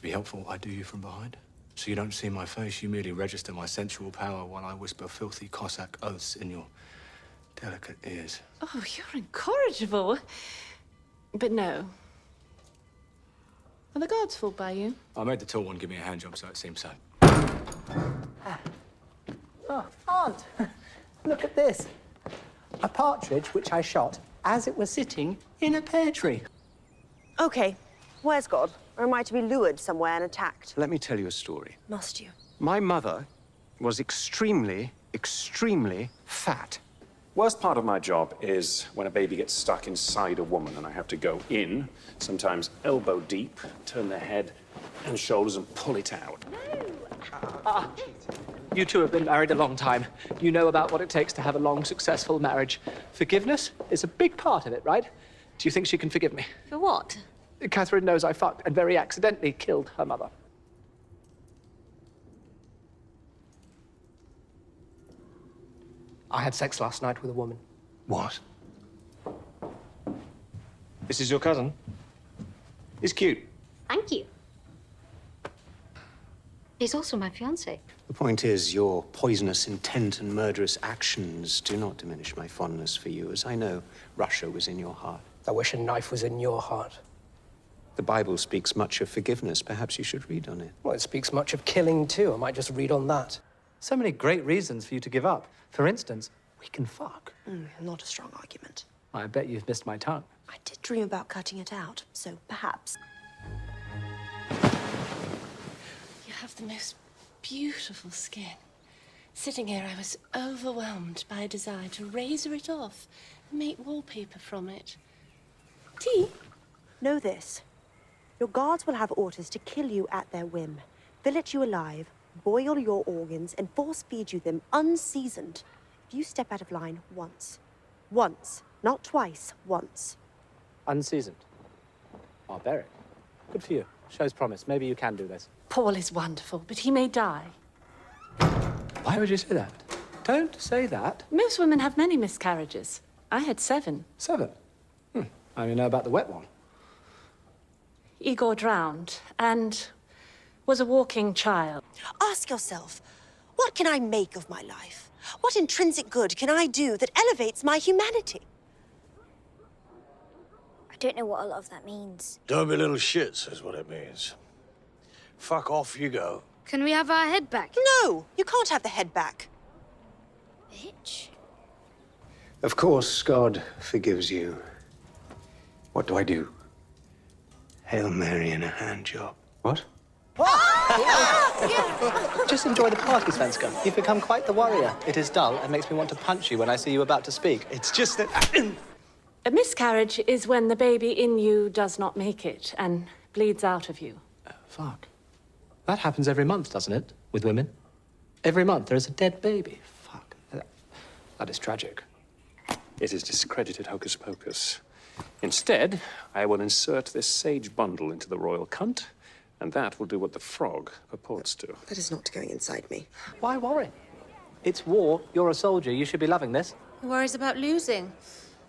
be helpful, I do you from behind. So you don't see my face, you merely register my sensual power while I whisper filthy Cossack oaths in your delicate ears. Oh, you're incorrigible. But no. Are the guards fooled by you? I made the tall one give me a hand job, so it seems so. Oh, Aunt, look at this. A partridge which I shot as it was sitting in a pear tree. Okay, where's God? Or am I to be lured somewhere and attacked? Let me tell you a story. Must you? My mother was extremely fat. Worst part of my job is when a baby gets stuck inside a woman and I have to go in, sometimes elbow deep, turn their head and shoulders and pull it out. You two have been married a long time. You know about what it takes to have a long, successful marriage. Forgiveness is a big part of it, right? Do you think she can forgive me? For what? Catherine knows I fucked and very accidentally killed her mother. I had sex last night with a woman. What? This is your cousin? He's cute. Thank you. He's also my fiancé. The point is, your poisonous intent and murderous actions do not diminish my fondness for you, as I know Russia was in your heart. I wish a knife was in your heart. The Bible speaks much of forgiveness. Perhaps you should read on it. Well, it speaks much of killing, too. I might just read on that. So many great reasons for you to give up. For instance, we can fuck. Not a strong argument. I bet you've missed my tongue. I did dream about cutting it out, so perhaps. You have the most beautiful skin. Sitting here, I was overwhelmed by a desire to razor it off and make wallpaper from it. Tea? Know this. Your guards will have orders to kill you at their whim, fillet you alive, boil your organs, and force-feed you them unseasoned. If you step out of line once, not twice, once. Unseasoned. Barbaric. Good for you. Shows promise. Maybe you can do this. Paul is wonderful, but he may die. Why would you say that? Don't say that. Most women have many miscarriages. I had 7. 7? I only know about the wet one. Igor drowned and was a walking child. Ask yourself, what can I make of my life? What intrinsic good can I do that elevates my humanity? I don't know what a lot of that means. Don't be little shits, is what it means. Fuck off you go. Can we have our head back? No, you can't have the head back. Bitch. Of course, God forgives you. What do I do? Hail Mary and a hand job. What? Just enjoy the party, Svenska. You've become quite the warrior. It is dull and makes me want to punch you when I see you about to speak. It's just that... A miscarriage is when the baby in you does not make it and bleeds out of you. Fuck. That happens every month, doesn't it, with women? Every month there is a dead baby. Fuck. That is tragic. It is discredited hocus pocus. Instead, I will insert this sage bundle into the royal cunt, and that will do what the frog purports to. That is not going inside me. Why worry? It's war. You're a soldier. You should be loving this. He worries about losing.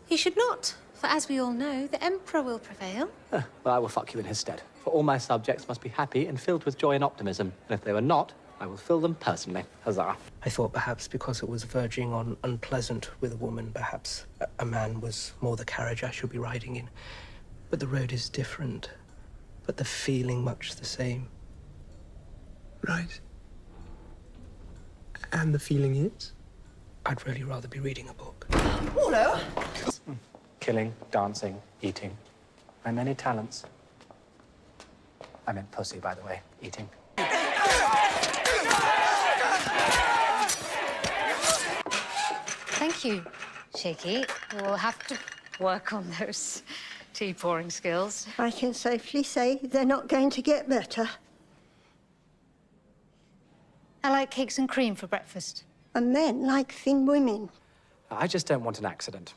He should not, for as we all know, the Emperor will prevail. Well, I will fuck you in his stead. For all my subjects must be happy and filled with joy and optimism. And if they were not, I will fill them personally. Huzzah. I thought perhaps because it was verging on unpleasant with a woman, perhaps a man was more the carriage I should be riding in. But the road is different. But the feeling much the same. Right. And the feeling is? I'd really rather be reading a book. Paulo! Killing, dancing, eating. My many talents. I meant pussy, by the way. Eating. Thank you, Shaky. We'll have to work on those tea pouring skills. I can safely say they're not going to get better. I like cakes and cream for breakfast. And men like thin women. I just don't want an accident.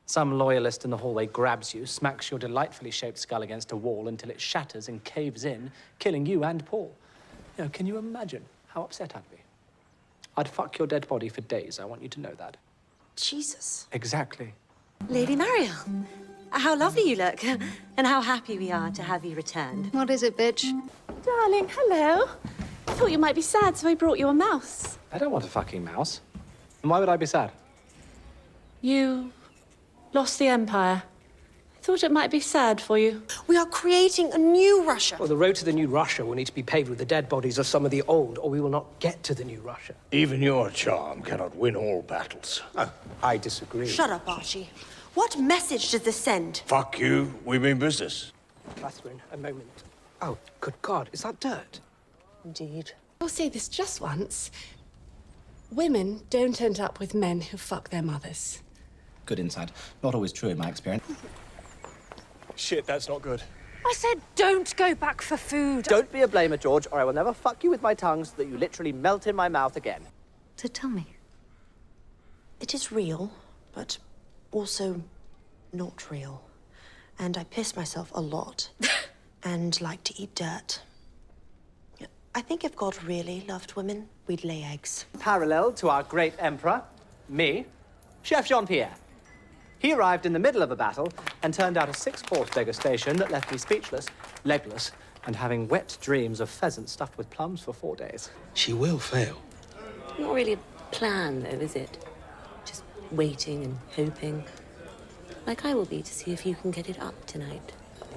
Some loyalist in the hallway grabs you, smacks your delightfully shaped skull against a wall until it shatters and caves in, killing you and Paul. You know, can you imagine how upset I'd be? I'd fuck your dead body for days. I want you to know that. Jesus. Exactly. Lady Mariel, how lovely you look, and how happy we are to have you returned. What is it, bitch? Darling, hello. I thought you might be sad, so I brought you a mouse. I don't want a fucking mouse. And why would I be sad? You lost the Empire. I thought it might be sad for you. We are creating a new Russia. Well, the road to the new Russia will need to be paved with the dead bodies of some of the old, or we will not get to the new Russia. Even your charm cannot win all battles. I disagree. Shut up, Archie. What message does this send? Fuck you, we mean business. Catherine, a moment. Oh, good God, is that dirt? Indeed. I'll say this just once. Women don't end up with men who fuck their mothers. Good insight. Not always true in my experience. Shit, that's not good. I said don't go back for food. Don't be a blamer, George, or I will never fuck you with my tongue so that you literally melt in my mouth again. So tell me. It is real, but also not real. And I piss myself a lot and like to eat dirt. I think if God really loved women, we'd lay eggs. Parallel to our great emperor, me, Chef Jean-Pierre. He arrived in the middle of a battle and turned out a 6-course degustation that left me speechless, legless, and having wet dreams of pheasant stuffed with plums for 4 days. She will fail. Not really a plan, though, is it? Just waiting and hoping. Like I will be to see if you can get it up tonight.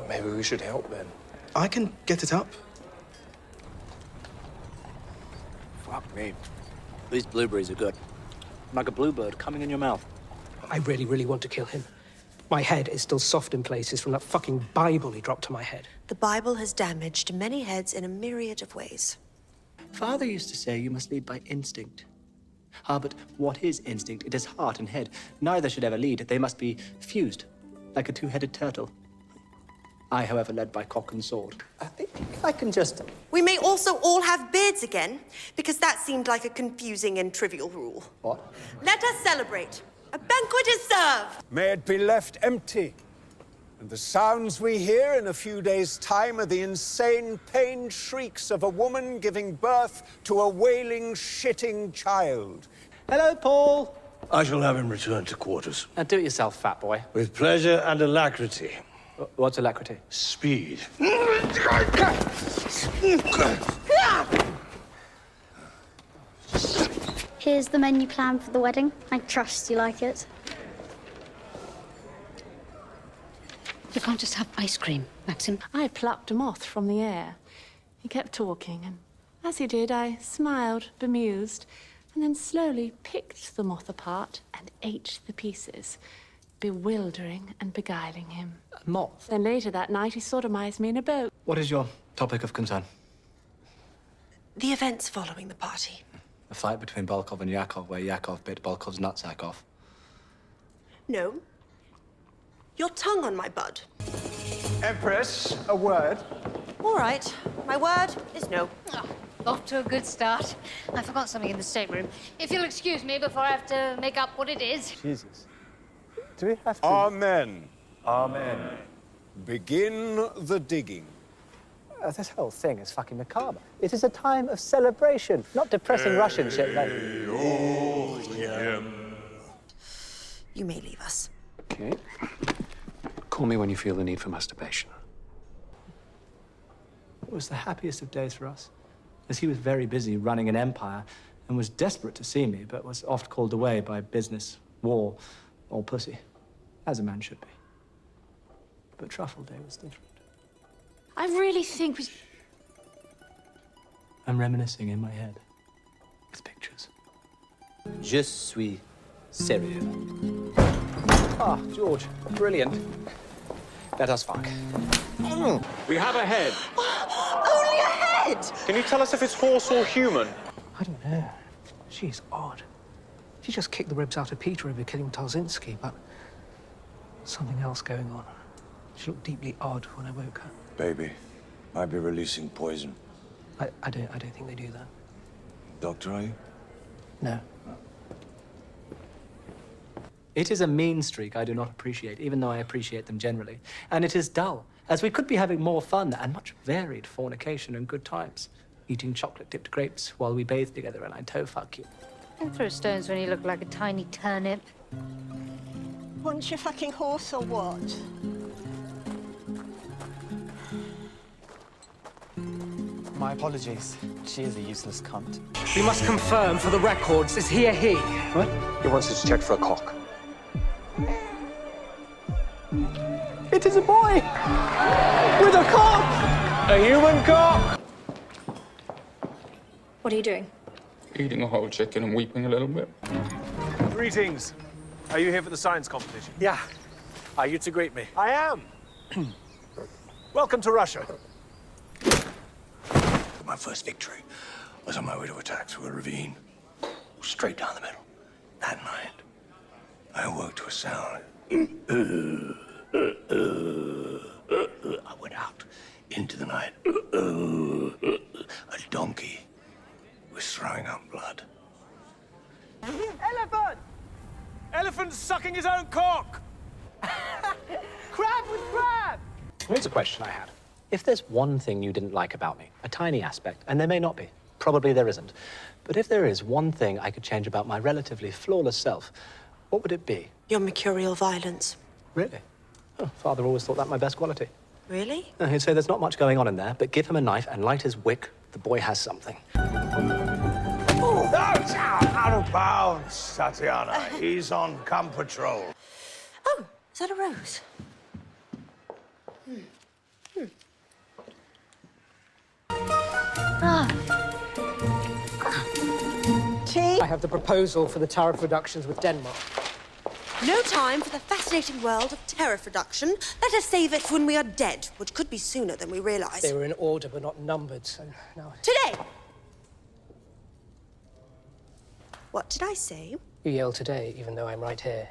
Maybe we should help then. I can get it up. Fuck me. These blueberries are good. Like a bluebird coming in your mouth. I really, really want to kill him. My head is still soft in places from that fucking Bible he dropped to my head. The Bible has damaged many heads in a myriad of ways. Father used to say you must lead by instinct. Ah, but what is instinct? It is heart and head. Neither should ever lead. They must be fused, like a two-headed turtle. I, however, led by cock and sword. If I can just... We may also all have beards again, because that seemed like a confusing and trivial rule. What? Let us celebrate. A banquet is served. May it be left empty. And the sounds we hear in a few days' time are the insane, pained shrieks of a woman giving birth to a wailing, shitting child. Hello, Paul. I shall have him returned to quarters. Now do it yourself, fat boy. With pleasure and alacrity. What's alacrity? Speed. Here's the menu plan for the wedding. I trust you like it. You can't just have ice cream, Maxim. I plucked a moth from the air. He kept talking, and as he did, I smiled, bemused, and then slowly picked the moth apart and ate the pieces, bewildering and beguiling him. A moth? Then later that night, he sodomized me in a boat. What is your topic of concern? The events following the party. A fight between Volkov and Yakov, where Yakov bit Volkov's nutsack off. No. Your tongue on my bud. Empress, a word. All right. My word is no. Oh, off to a good start. I forgot something in the stateroom. If you'll excuse me before I have to make up what it is. Jesus. Do we have to... Amen. Amen. Begin the digging. This whole thing is fucking macabre. It is a time of celebration, not depressing Russian shit like... You may leave us. Okay. Call me when you feel the need for masturbation. It was the happiest of days for us, as he was very busy running an empire and was desperate to see me, but was oft called away by business, war, or pussy, as a man should be. But Truffle Day was different. I really think we... I'm reminiscing in my head with pictures. Je suis sérieux. Ah, George, brilliant. Let us fuck. We have a head. Only a head! Can you tell us if it's horse or human? I don't know. She's odd. She just kicked the ribs out of Peter over killing Tarzinski, but something else going on. She looked deeply odd when I woke her. Baby, might be releasing poison. I don't think they do that. Doctor, are you? No. It is a mean streak I do not appreciate, even though I appreciate them generally. And it is dull, as we could be having more fun and much varied fornication and good times. Eating chocolate-dipped grapes while we bathe together and I toe-fuck you. Don't throw stones when you look like a tiny turnip. Want your fucking horse or what? My apologies. She is a useless cunt. We must confirm for the records. Is he a he? What? He wants us to check for a cock. It is a boy! With a cock! A human cock! What are you doing? Eating a whole chicken and weeping a little bit. Greetings. Are you here for the science competition? Yeah. Are you to greet me? I am. Welcome to Russia. My first victory was on my way to attack through a ravine, straight down the middle. That night, I awoke to a sound. I went out into the night. A donkey was throwing up blood. Elephant! Elephant's sucking his own cock! Crab with crab! Here's a question I had. If there's one thing you didn't like about me, a tiny aspect, and there may not be, probably there isn't, but if there is one thing I could change about my relatively flawless self, what would it be? Your mercurial violence. Really? Oh, Father always thought that my best quality. Really? He'd say there's not much going on in there, but give him a knife and light his wick, the boy has something. Oh, that's out of bounds, Tatiana. He's on camp patrol. Oh, is that a rose? Tea? I have the proposal for the tariff reductions with Denmark. No time for the fascinating world of tariff reduction. Let us save it for when we are dead, which could be sooner than we realise. They were in order, but not numbered, so now... Today! What did I say? You yell today, even though I'm right here.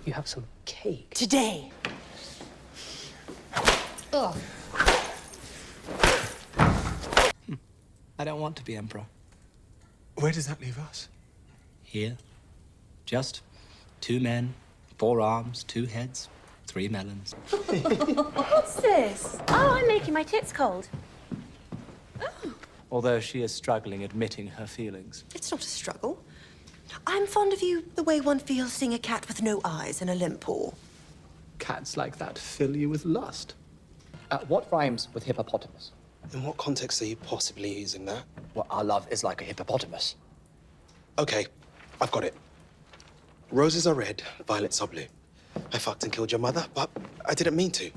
You have some cake. Today. Ugh. I don't want to be emperor. Where does that leave us? Here. Just 2 men, 4 arms, 2 heads, 3 melons. What's this? Oh, I'm making my tits cold. Although she is struggling admitting her feelings. It's not a struggle. I'm fond of you the way one feels seeing a cat with no eyes and a limp paw. Cats like that fill you with lust. What rhymes with hippopotamus? In what context are you possibly using that? Well, our love is like a hippopotamus. Okay, I've got it. Roses are red, violets are blue. I fucked and killed your mother, but I didn't mean to.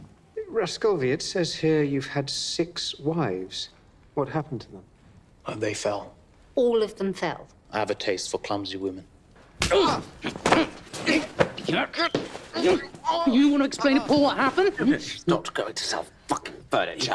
Raskolvi, it says here you've had 6 wives. What happened to them? They fell. All of them fell. I have a taste for clumsy women. You want to explain to Paul what happened? Stop going to sell fucking furniture.